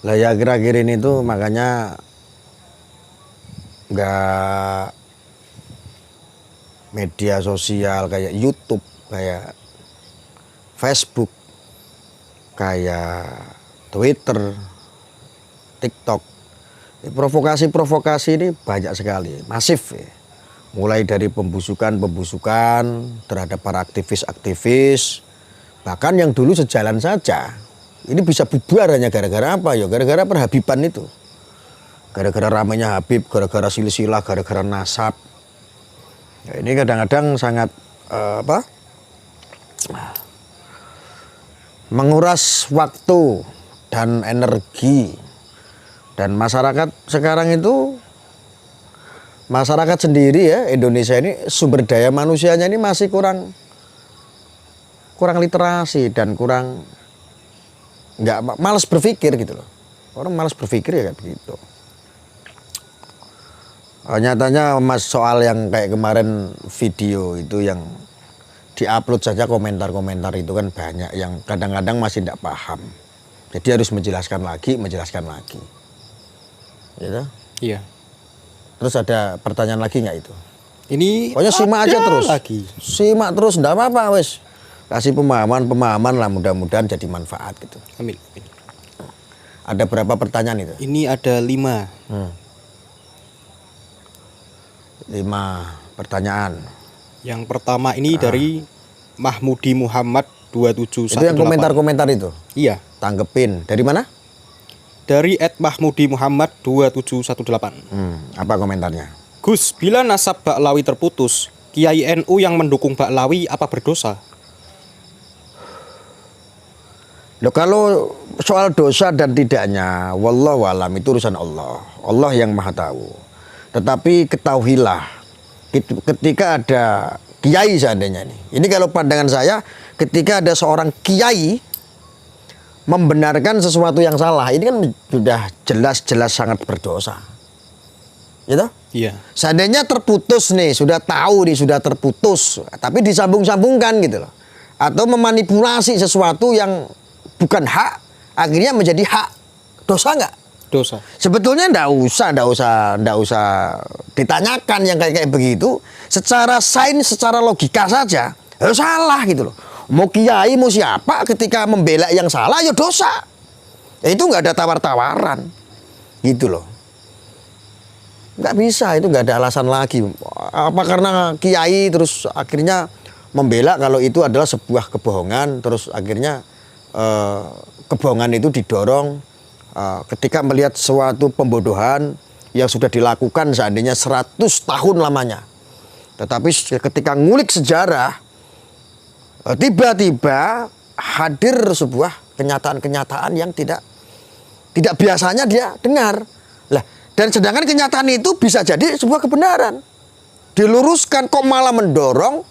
Lah ya akhir-akhir ini tuh makanya nggak media sosial kayak YouTube, kayak Facebook, kayak Twitter, TikTok. Provokasi-provokasi ini banyak sekali, masif ya. Mulai dari pembusukan terhadap para aktivis-aktivis, bahkan yang dulu sejalan saja. Ini bisa bubar hanya gara-gara apa ya? Gara-gara perhabiban itu. Gara-gara ramainya Habib, gara-gara silsilah, gara-gara nasab. Ya, ini kadang-kadang sangat menguras waktu dan energi. Dan masyarakat sekarang itu, masyarakat sendiri ya, Indonesia ini sumber daya manusianya ini masih kurang literasi dan kurang, nggak, malas berpikir gitu loh. Orang malas berpikir ya kayak begitu. Nyatanya mas, soal yang kayak kemarin video itu yang diupload saja, komentar-komentar itu kan banyak yang kadang-kadang masih tidak paham. Jadi harus menjelaskan lagi. Gitu? Iya. Terus ada pertanyaan lagi nggak itu? Ini pokoknya simak aja terus. Simak terus, enggak apa-apa wes. Kasih pemahaman lah, mudah-mudahan jadi manfaat gitu. Amin. Ada berapa pertanyaan itu? Ini ada 5. 5 pertanyaan. Yang pertama ini dari Mahmudi Muhammad 2718. Itu yang komentar-komentar itu? Iya. Tanggepin. Dari mana? Dari @Mahmudi Muhammad 2718. Apa komentarnya? Gus, bila nasab Baklawi terputus, Kiai NU yang mendukung Baklawi apa berdosa? Loh, kalau soal dosa dan tidaknya, wallahu alam, itu urusan Allah. Allah yang maha tahu. Tetapi ketahuilah, ketika ada kiai seandainya ini kalau pandangan saya, ketika ada seorang kiai membenarkan sesuatu yang salah, ini kan sudah jelas-jelas sangat berdosa. Gitu? Iya. Seandainya terputus nih, sudah tahu nih, sudah terputus, tapi disambung-sambungkan gitu loh. Atau memanipulasi sesuatu yang bukan hak, akhirnya menjadi hak. Dosa nggak? Dosa. Sebetulnya nggak usah ditanyakan yang kayak begitu. Secara sains, secara logika saja, salah gitu loh. Mau kiai, mau siapa, ketika membela yang salah, ya dosa. Ya itu nggak ada tawar-tawaran, gitu loh. Nggak bisa, itu nggak ada alasan lagi. Apa karena kiai terus akhirnya membela kalau itu adalah sebuah kebohongan, terus akhirnya kebohongan itu didorong ketika melihat suatu pembodohan yang sudah dilakukan seandainya 100 tahun lamanya. Tetapi ketika ngulik sejarah, tiba-tiba hadir sebuah kenyataan-kenyataan yang tidak biasanya dia dengar. Lah, dan sedangkan kenyataan itu bisa jadi sebuah kebenaran. Diluruskan kok malah mendorong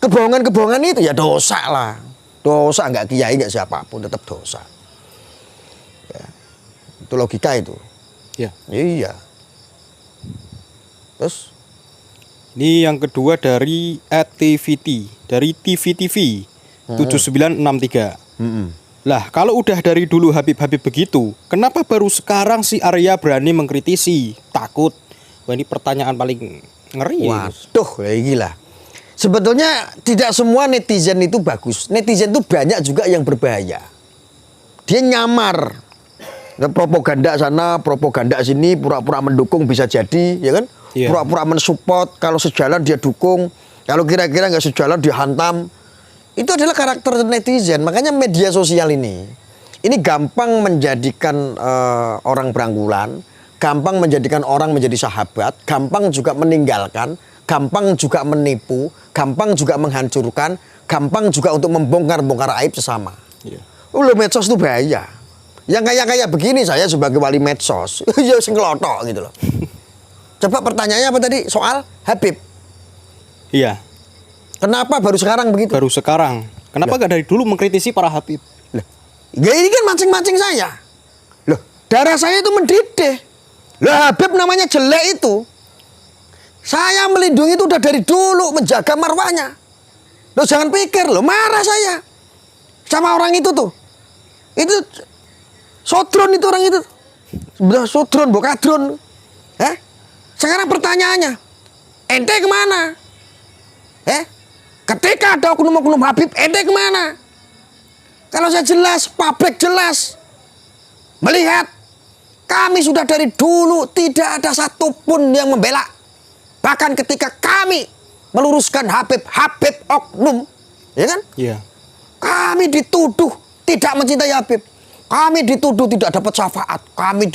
kebohongan-kebohongan itu, ya dosa lah. Dosa, nggak kiai, nggak siapapun, tetap dosa. Ya. Itu logika itu. Ya. Iya. Terus? Ini yang kedua dari @tvt, dari TVTV 7963. Lah, kalau udah dari dulu Habib-Habib begitu, kenapa baru sekarang si Arya berani mengkritisi? Takut. Wah, ini pertanyaan paling ngeri. Waduh, kayak gila. Sebetulnya tidak semua netizen itu bagus. Netizen itu banyak juga yang berbahaya. Dia nyamar. Propaganda sana, propaganda sini, pura-pura mendukung bisa jadi, ya kan? Iya. Pura-pura mensupport, kalau sejalan dia dukung, kalau kira-kira nggak sejalan dia hantam. Itu adalah karakter netizen. Makanya media sosial ini gampang menjadikan orang berangkulan, gampang menjadikan orang menjadi sahabat, gampang juga meninggalkan, gampang juga menipu, gampang juga menghancurkan, gampang juga untuk membongkar-bongkar aib sesama. Iya. Loh, medsos itu bahaya. Yang kayak begini saya sebagai wali medsos, ya sing ngelotok gitu loh. Coba pertanyaannya apa tadi? Soal Habib. Iya. Kenapa baru sekarang begitu? Baru sekarang. Kenapa nggak dari dulu mengkritisi para Habib? Ya ini kan mancing-mancing saya. Loh, darah saya itu mendidih. Lah Habib namanya jelek itu. Saya melindungi itu udah dari dulu, menjaga marwahnya. Loh jangan pikir, loh marah saya sama orang itu tuh. Itu sodron itu orang itu. Sebenarnya sodron, bokadron. Sekarang pertanyaannya, ente kemana? Ketika ada oknum-oknum Habib, ente kemana? Kalau saya jelas, publik jelas melihat, kami sudah dari dulu tidak ada satupun yang membela. Bahkan ketika kami meluruskan Habib oknum, ya kan? Iya. Kami dituduh tidak mencintai Habib. Kami dituduh tidak dapat syafaat. Kami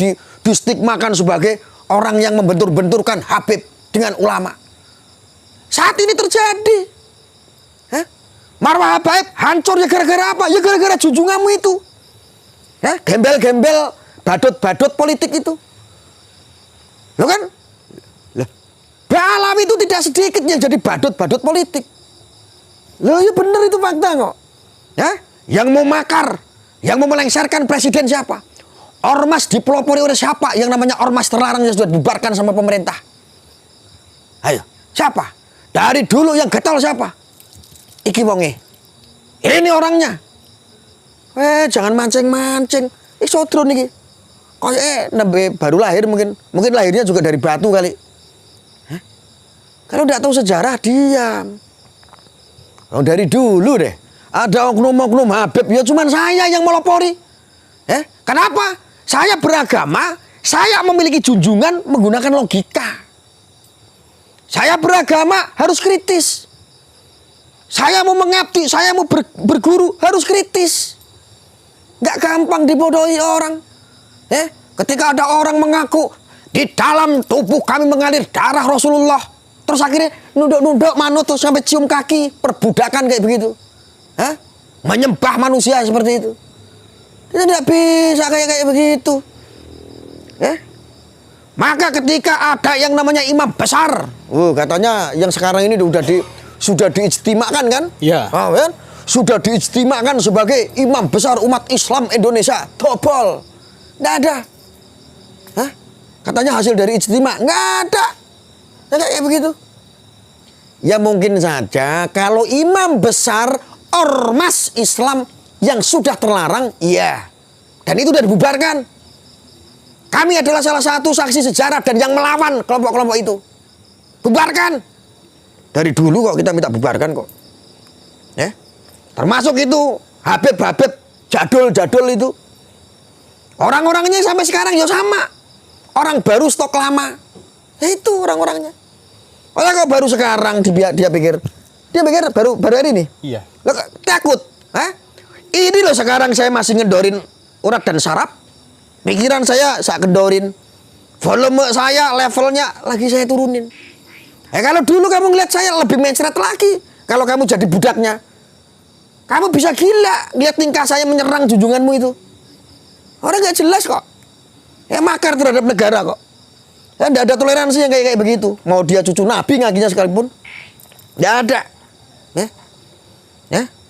distigmakan sebagai orang yang membentur-benturkan Habib dengan ulama. Saat ini terjadi. Marwah Habib hancur ya gara-gara apa? Ya gara-gara junjunganmu itu. Gembel-gembel, badut-badut politik itu. Loh kan? Balawi itu tidak sedikit yang jadi badut-badut politik. Loh ya benar itu fakta kok. Yang mau makar, yang mau melengsarkan presiden siapa? Ormas dipelopori oleh siapa? Yang namanya ormas terlarang yang sudah dibubarkan sama pemerintah. Ayo, siapa? Dari dulu yang getol siapa? Iki wonge. Ini orangnya. Jangan mancing-mancing. Sodron iki. Nembe baru lahir mungkin lahirnya juga dari batu kali. Kalau tidak tahu sejarah diam. Dari dulu deh. Ada oknum-oknum Habib, ya cuman saya yang melopori. Kenapa? Saya beragama, saya memiliki junjungan menggunakan logika. Saya beragama harus kritis. Saya mau mengabdi, saya mau berguru harus kritis. Nggak gampang dibodohi orang. Ketika ada orang mengaku di dalam tubuh kami mengalir darah Rasulullah, terus akhirnya nunduk-nunduk manut terus sampai cium kaki, perbudakan kayak begitu. Menyembah manusia seperti itu. Itu tidak bisa kayak begitu. Maka ketika ada yang namanya imam besar, katanya yang sekarang ini sudah diijtimakan kan? Iya. Kan? Sudah diijtimakan sebagai imam besar umat Islam Indonesia. Tobol. Nggak ada. Katanya hasil dari ijtima. Nggak ada. Kayak begitu. Ya mungkin saja kalau imam besar ormas Islam yang sudah terlarang, iya. Dan itu sudah dibubarkan. Kami adalah salah satu saksi sejarah dan yang melawan kelompok-kelompok itu. Bubarkan. Dari dulu kok kita minta bubarkan kok. Termasuk itu Habib jadul itu. Orang-orangnya sampai sekarang ya sama. Orang baru stok lama. Itu orang-orangnya. Kok baru sekarang dia pikir baru hari ini. Iya. Loh, takut. Ini loh sekarang saya masih ngedorin urat dan saraf. Pikiran saya kendorin. Volume saya, levelnya lagi saya turunin. Kalau dulu kamu ngeliat saya lebih mencret lagi. Kalau kamu jadi budaknya, kamu bisa gila ngeliat tingkah saya menyerang junjunganmu itu. Orang nggak jelas kok. Makar terhadap negara kok. Nggak ada toleransi yang kayak begitu. Mau dia cucu Nabi ngakinya sekalipun, nggak ada.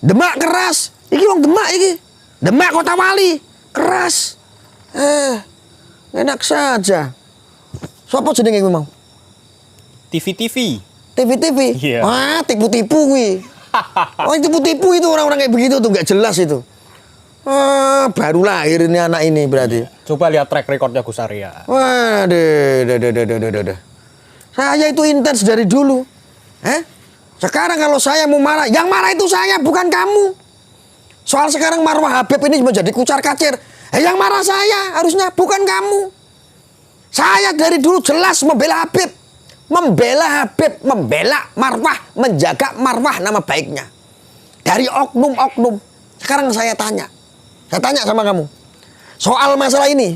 Demak keras. Iki wong Demak iki. Demak Kota Wali keras. Enak saja. Sopo jenenge kuwi mau? TV. Iya. Tipu-tipu kuwi. Tipu-tipu itu orang-orang kayak begitu tuh nggak jelas itu. Baru lahir ini anak ini berarti. Coba lihat track recordnya Gus Arya. Waduh. Saya itu intens dari dulu. Sekarang kalau saya mau marah, yang marah itu saya bukan kamu. Soal sekarang marwah Habib ini menjadi kucar-kacir. Yang marah saya harusnya bukan kamu. Saya dari dulu jelas membela Habib. Membela marwah, menjaga marwah nama baiknya. Dari oknum-oknum. Sekarang saya tanya sama kamu. Soal masalah ini,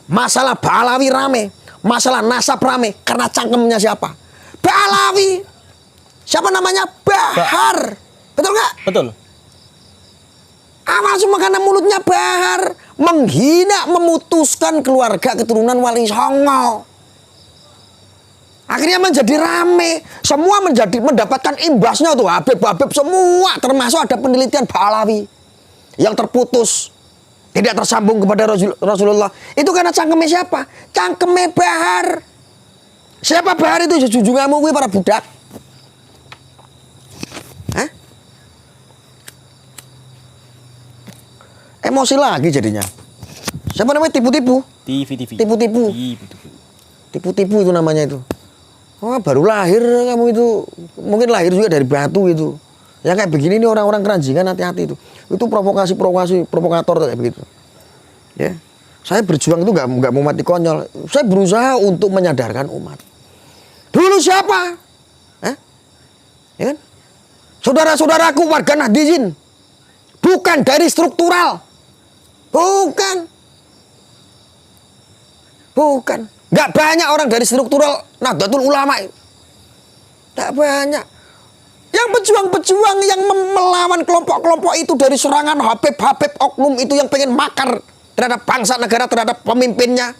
masalah Balawi rame, masalah nasab rame, karena cangkemnya siapa? Balawi. Siapa namanya? Bahar. Betul nggak? Betul. Awal cuma karena mulutnya Bahar. Menghina, memutuskan keluarga keturunan Wali Songo. Akhirnya menjadi rame. Semua mendapatkan imbasnya tuh. Habib semua. Termasuk ada penelitian Balawi yang terputus. tidak tersambung kepada Rasulullah. Itu karena cangkeme siapa? Cangkeme Bahar. Siapa Bahar itu? Junjunganmu kuwi para budak. Hah? Emosi lagi jadinya. Siapa namanya? Tipu-tipu. TV. Tipu-tipu. Tipu-tipu itu namanya itu. Oh, baru lahir kamu itu. Mungkin lahir juga dari batu itu. Yang kayak begini nih orang-orang keranjingan, hati-hati itu. Itu provokator kayak begitu. Ya. Saya berjuang itu nggak mau mati konyol. Saya berusaha untuk menyadarkan umat. Dulu siapa? Ya kan? Saudara-saudaraku warga Nahdliyin. Bukan dari struktural. Bukan. Nggak banyak orang dari struktural Nahdlatul Ulama. Nggak banyak. Yang pejuang-pejuang yang melawan kelompok-kelompok itu dari serangan Habib oknum itu yang pengen makar terhadap bangsa negara, terhadap pemimpinnya.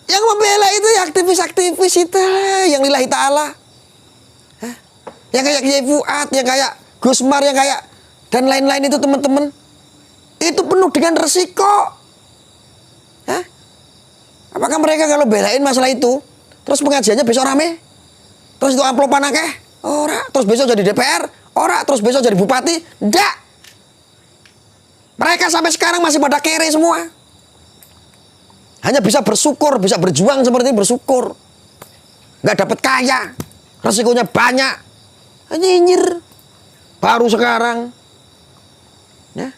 Yang membela itu ya aktivis-aktivis itu yang lillahi ta'ala. Yang kayak Kiai Fuad, yang kayak Gusmar, yang kayak dan lain-lain itu teman-teman. Itu penuh dengan resiko. Apakah mereka kalau belain masalah itu, terus pengajiannya besok rame? Terus itu amplopan akeh? Ora, terus besok jadi DPR? Ora, terus besok jadi bupati? Ndak. Mereka sampai sekarang masih pada kere semua. Hanya bisa bersyukur, bisa berjuang seperti ini, bersyukur. Nggak dapat kaya, resikonya banyak. Nyinyir. Baru sekarang. Ya.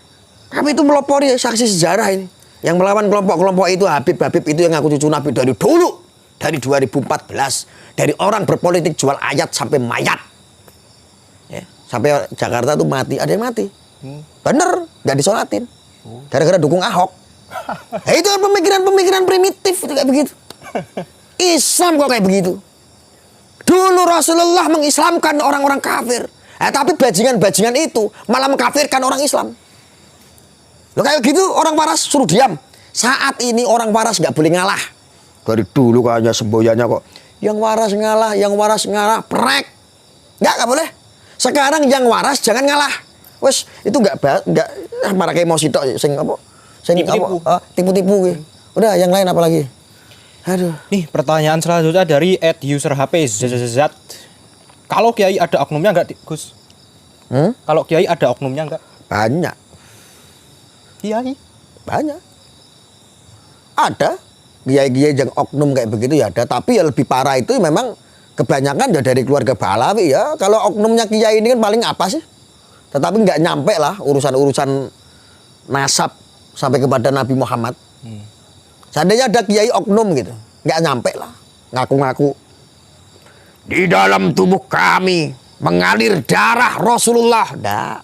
Kami itu melopori saksi sejarah ini. Yang melawan kelompok-kelompok itu, Habib itu yang ngaku cucu Nabi dari dulu. Dari 2014. Dari orang berpolitik jual ayat sampai mayat. Ya. Sampai Jakarta tuh mati, ada yang mati. Bener, nggak disolatin. Gara-gara dukung Ahok. Nah, itu pemikiran-pemikiran primitif itu kayak begitu. Islam kok kayak begitu. Dulu Rasulullah mengislamkan orang-orang kafir. Tapi bajingan-bajingan itu malah mengkafirkan orang Islam. Loh kayak gitu orang waras suruh diam. Saat ini orang waras nggak boleh ngalah. Dari dulu kayaknya semboyannya kok. Yang waras ngalah, prek. Nggak boleh. Sekarang yang waras jangan ngalah. Wes itu nggak marah kayak emosi tok sing apa? Sing tipu-tipu gitu. Udah yang lain apa lagi? Aduh. Nih pertanyaan selanjutnya dari @userhp_zzz. Kalau Kiai ada oknumnya enggak, Gus? Kalau Kiai ada oknumnya enggak? Banyak. Kiai? Banyak. Ada. Kiai-kiai yang oknum kayak begitu ya ada. Tapi ya lebih parah itu memang kebanyakan ya dari keluarga Pahlawi ya. Kalau oknumnya Kiai ini kan paling apa sih? Tetapi nggak nyampe lah urusan-urusan nasab sampai kepada Nabi Muhammad. Seandainya ada Kiai oknum gitu, nggak nyampe lah. Ngaku-ngaku di dalam tubuh kami mengalir darah Rasulullah. Nggak.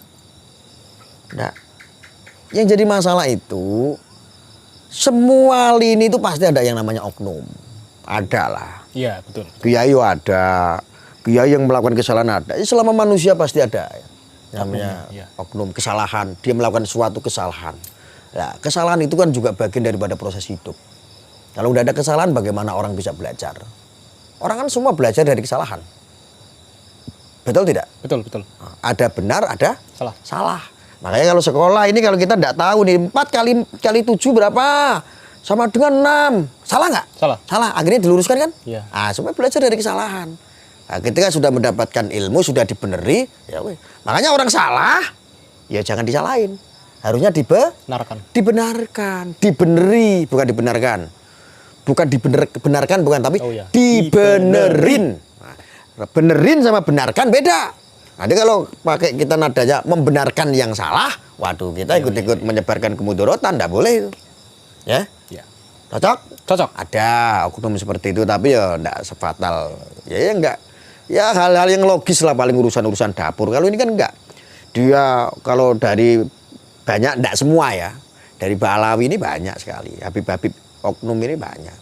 Yang jadi masalah itu semua lini itu pasti ada yang namanya oknum. Ada lah. Iya, betul. Kiai ada. Kiai yang melakukan kesalahan ada. Selama manusia pasti ada. Namanya oknum, kesalahan. Dia melakukan suatu kesalahan. Nah, kesalahan itu kan juga bagian daripada proses hidup. Kalau udah ada kesalahan, bagaimana orang bisa belajar? Orang kan semua belajar dari kesalahan. Betul tidak? Betul. Ada benar, ada salah. Makanya kalau sekolah ini kalau kita tidak tahu nih 4 kali 7 berapa? Sama dengan 6. Salah nggak? Salah. Akhirnya diluruskan kan? Iya. Semua belajar dari kesalahan. Nah, ketika sudah mendapatkan ilmu, sudah dibeneri, ya weh. Makanya orang salah, ya jangan disalahin. Harusnya dibenarkan, dibeneri, bukan dibenarkan. Bukan dibenarkan, bukan, tapi dibenerin. Nah, benerin sama benarkan beda. Nanti kalau pakai kita nadanya membenarkan yang salah, waduh kita ikut-ikut menyebarkan kemudorotan, enggak boleh itu. Ya? Cocok? Ada oknum seperti itu, tapi ya enggak sefatal. Ya enggak. Ya hal-hal yang logis lah paling urusan-urusan dapur. Kalau ini kan enggak. Dia kalau dari banyak, enggak semua ya. Dari Pahlawi ini banyak sekali. Habib-habib oknum ini banyak.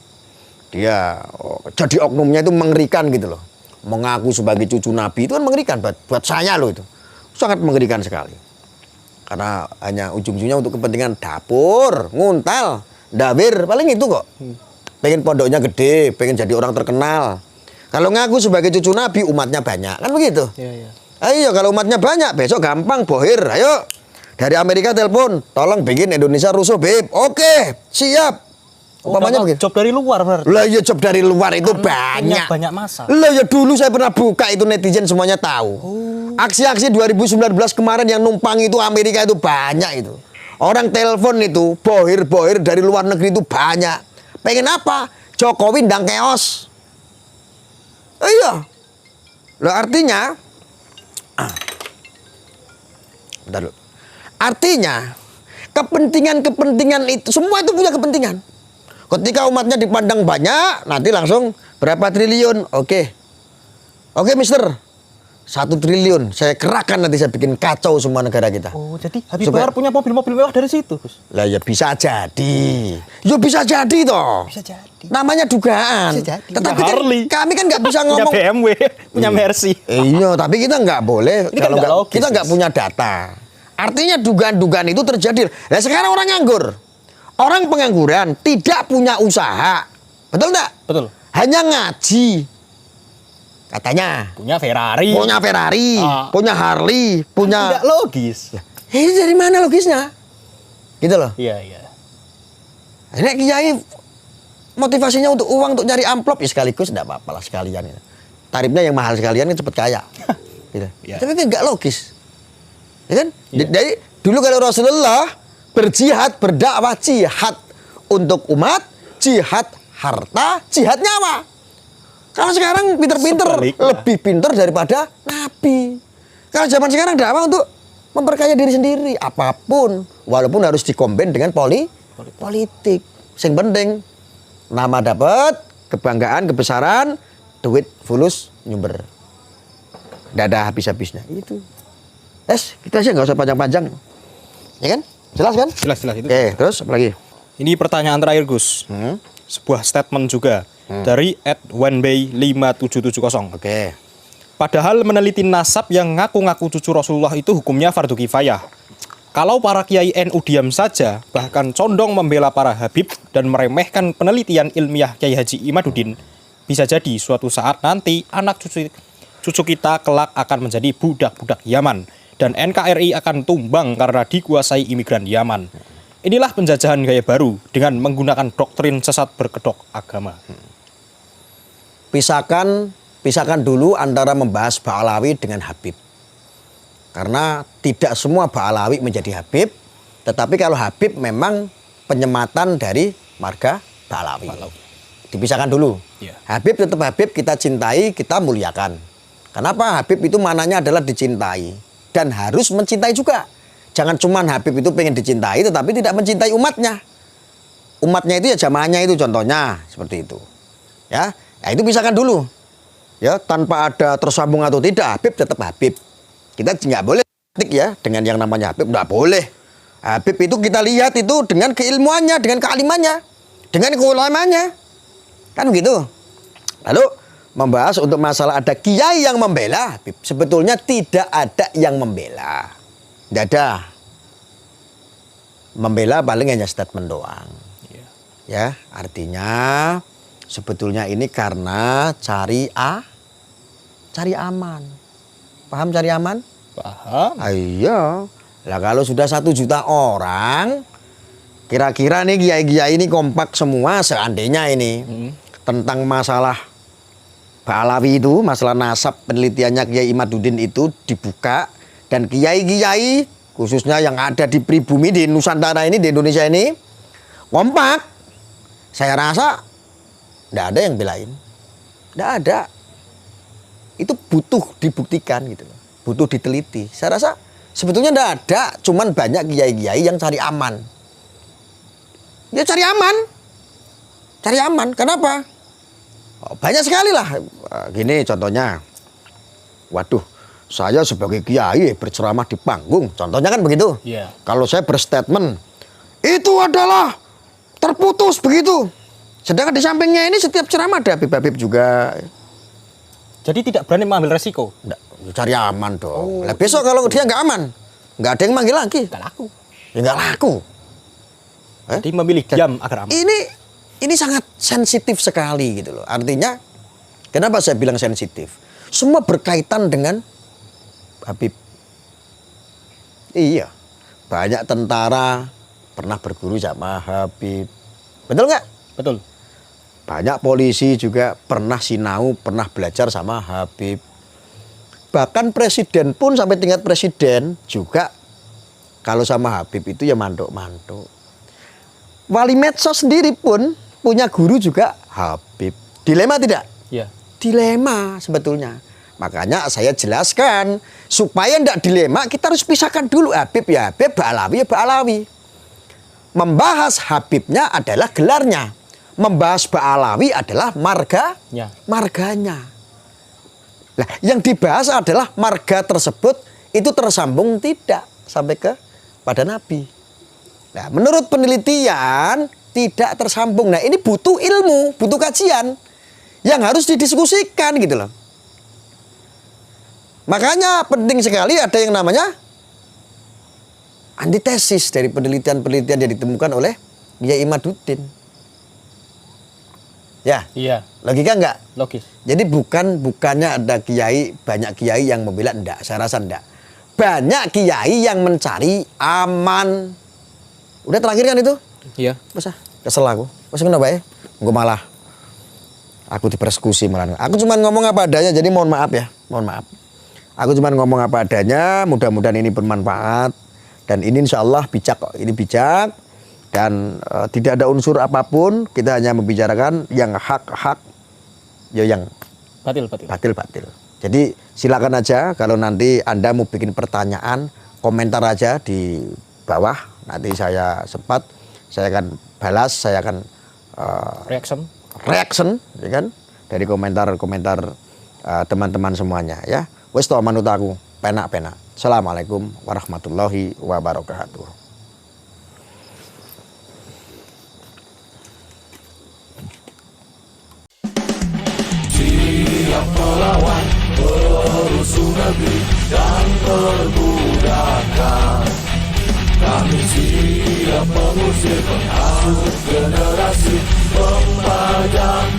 Dia jadi oknumnya itu mengerikan gitu loh. Mengaku sebagai cucu Nabi itu kan mengerikan buat saya loh itu. Sangat mengerikan sekali. Karena hanya ujung-ujungnya untuk kepentingan dapur, nguntal, dawir, paling itu kok. Pengen pondoknya gede, pengen jadi orang terkenal. Kalau ngaku sebagai cucu Nabi, umatnya banyak. Kan begitu? Iya. Ayo kalau umatnya banyak, besok gampang bohir. Ayo. Dari Amerika telepon, tolong bikin Indonesia rusuh, Beb. Oke, siap. Umpamanya begitu. Job dari luar berarti. Lah ya job dari luar itu banyak. Banyak masa. Lah ya dulu saya pernah buka itu, netizen semuanya tahu. Aksi-aksi 2019 kemarin yang numpang itu Amerika itu banyak itu. Orang telepon itu bohir-bohir dari luar negeri itu banyak. Pengen apa? Jokowi ndang keos. Iya. Lah artinya bentar dulu. Artinya kepentingan itu semua itu punya kepentingan. Ketika umatnya dipandang banyak, nanti langsung berapa triliun? Oke, Mister, 1 triliun. Saya kerahkan, nanti saya bikin kacau semua negara kita. Oh, jadi Habib Bahar punya mobil-mobil mewah dari situ, Gus? Lah ya bisa jadi. Ya bisa jadi toh. Bisa jadi. Namanya dugaan. Bisa jadi. Tetapi Punya kan, Harley. kami kan nggak bisa Punya ngomong. BMW, punya Mercy. Iya, tapi kita nggak boleh Ini kan kalau nggak logis, kita nggak Mas. punya data. Artinya dugaan-dugaan itu terjadi. Nah sekarang orang nganggur, orang pengangguran, tidak punya usaha, betul nggak? Betul. Hanya ngaji, katanya. Punya Ferrari. Punya Ferrari, punya Harley, punya. Tidak logis. Ini dari mana logisnya? Gitu loh. Iya, iya. Ini kiai motivasinya untuk uang, untuk nyari amplop ya sekaligus, tidak apa-apa lah sekalian. Tarifnya yang mahal sekalian kan cepet kaya. Gitu. Iya. Tapi kan nggak logis. Ya kan? Dari dulu kalau Rasulullah berjihad, berdakwah, jihad untuk umat, jihad harta, jihad nyawa. Kalau sekarang pinter-pinter, Sebaliknya. lebih pinter daripada Nabi. Kalau zaman sekarang dakwah untuk memperkaya diri sendiri, apapun, walaupun harus dikombin dengan politik. Yang penting nama dapat, kebanggaan, kebesaran, duit fulus nyumber. Nggak ada habis-habisnya. Itu. Kita sih nggak usah panjang-panjang. Ya kan? Jelas kan? Jelas itu. Oke, terus apa lagi? Ini pertanyaan terakhir, Gus. Sebuah statement juga dari @1bay5770. Oke. Padahal meneliti nasab yang ngaku-ngaku cucu Rasulullah itu hukumnya fardu kifayah. Kalau para kiai NU diam saja, bahkan condong membela para habib dan meremehkan penelitian ilmiah Kiai Haji Imaduddin, bisa jadi suatu saat nanti anak cucu kita kelak akan menjadi budak-budak Yaman dan NKRI akan tumbang karena dikuasai imigran Yaman. Inilah penjajahan gaya baru dengan menggunakan doktrin sesat berkedok agama. Pisahkan dulu antara membahas Ba'alawi dengan Habib. Karena tidak semua Ba'alawi menjadi Habib, tetapi kalau Habib memang penyematan dari marga Ba'alawi. Dipisahkan dulu. Iya. Habib tetap Habib, kita cintai, kita muliakan. Kenapa? Habib itu mananya adalah dicintai dan harus mencintai juga. Jangan cuma Habib itu pengen dicintai tetapi tidak mencintai umatnya. Umatnya itu ya jamaahnya itu contohnya seperti itu. Ya, itu pisahkan dulu. Ya, tanpa ada tersambung atau tidak, Habib tetap Habib. Kita nggak boleh ya dengan yang namanya Habib, nggak boleh. Habib itu kita lihat itu dengan keilmuannya, dengan kealimannya, dengan keulamanya. Kan begitu. Lalu membahas untuk masalah ada kiai yang membela Habib. Sebetulnya tidak ada yang membela. Tidak ada. Membela paling hanya statement doang. Ya, artinya sebetulnya ini karena cari aman. Paham cari aman? Paham. Iya. Lah kalau sudah 1 juta orang, kira-kira nih kiai-kiai ini kompak semua seandainya ini tentang masalah Ba'alawi itu, masalah nasab penelitiannya Kiai Imaduddin itu dibuka dan kiai-kiai khususnya yang ada di pribumi di Nusantara ini, di Indonesia ini kompak. Saya rasa tidak ada yang belain. Tidak ada. Itu butuh dibuktikan gitu loh. Butuh diteliti. Saya rasa sebetulnya tidak ada, cuman banyak kiai-kiai yang cari aman. Dia cari aman. Cari aman. Kenapa? Banyak sekali lah. Gini contohnya. Waduh, saya sebagai kiai berceramah di panggung. Contohnya kan begitu. Iya. Kalau saya berstatement, itu adalah terputus begitu. Sedangkan di sampingnya ini setiap ceramah ada Habib-habib juga. Jadi tidak berani mengambil resiko. Nggak, cari aman dong. Lah besok kalau dia nggak aman, nggak ada yang manggil lagi. Tidak laku. Ya nggak laku. Jadi memilih diam agar aman. Ini sangat sensitif sekali gitu loh. Artinya, kenapa saya bilang sensitif? Semua berkaitan dengan Habib. Iya. banyak tentara pernah berguru sama Habib. Betul nggak? Betul. Banyak polisi juga pernah sinau, pernah belajar sama Habib. Bahkan presiden pun sampai tingkat presiden juga kalau sama Habib itu ya mantuk-mantuk. Wali medsos sendiri pun punya guru juga Habib. Dilema tidak? Iya. Dilema sebetulnya. Makanya saya jelaskan supaya tidak dilema kita harus pisahkan dulu Habib ya Habib, Ba'alawi ya Ba'alawi. Membahas Habibnya adalah gelarnya. Membahas Ba'alawi adalah marganya. Nah, yang dibahas adalah marga tersebut itu tersambung tidak sampai pada Nabi. Nah, menurut penelitian tidak tersambung. Nah, ini butuh ilmu, butuh kajian yang harus didiskusikan gitu loh. Makanya penting sekali ada yang namanya antitesis dari penelitian-penelitian yang ditemukan oleh Kiai Imaduddin. Ya, Iya. logika enggak? Logis. Jadi bukannya ada kiai, banyak kiai yang membela, enggak, saya rasa enggak. Banyak kiai yang mencari aman. Udah terakhir kan itu? Iya. Masa kesel aku. Masa kenapa ya? Gue malah aku dipersekusi malah. Aku cuma ngomong apa adanya, jadi mohon maaf ya, mohon maaf. Aku cuma ngomong apa adanya, mudah-mudahan ini bermanfaat dan ini insya Allah bijak kok, ini bijak. Dan tidak ada unsur apapun, kita hanya membicarakan yang hak-hak, ya yang batil-batil. Jadi silakan aja kalau nanti Anda mau bikin pertanyaan, komentar aja di bawah. Nanti saya sempat, saya akan balas, saya akan reaction, ya kan, dari komentar-komentar teman-teman semuanya ya. Wes to manut aku, penak-penak. Assalamualaikum warahmatullahi wabarakatuh. Siap melawan perusuh negeri dan perbudakan. Kami siap mengusir penghasut generasi pembajak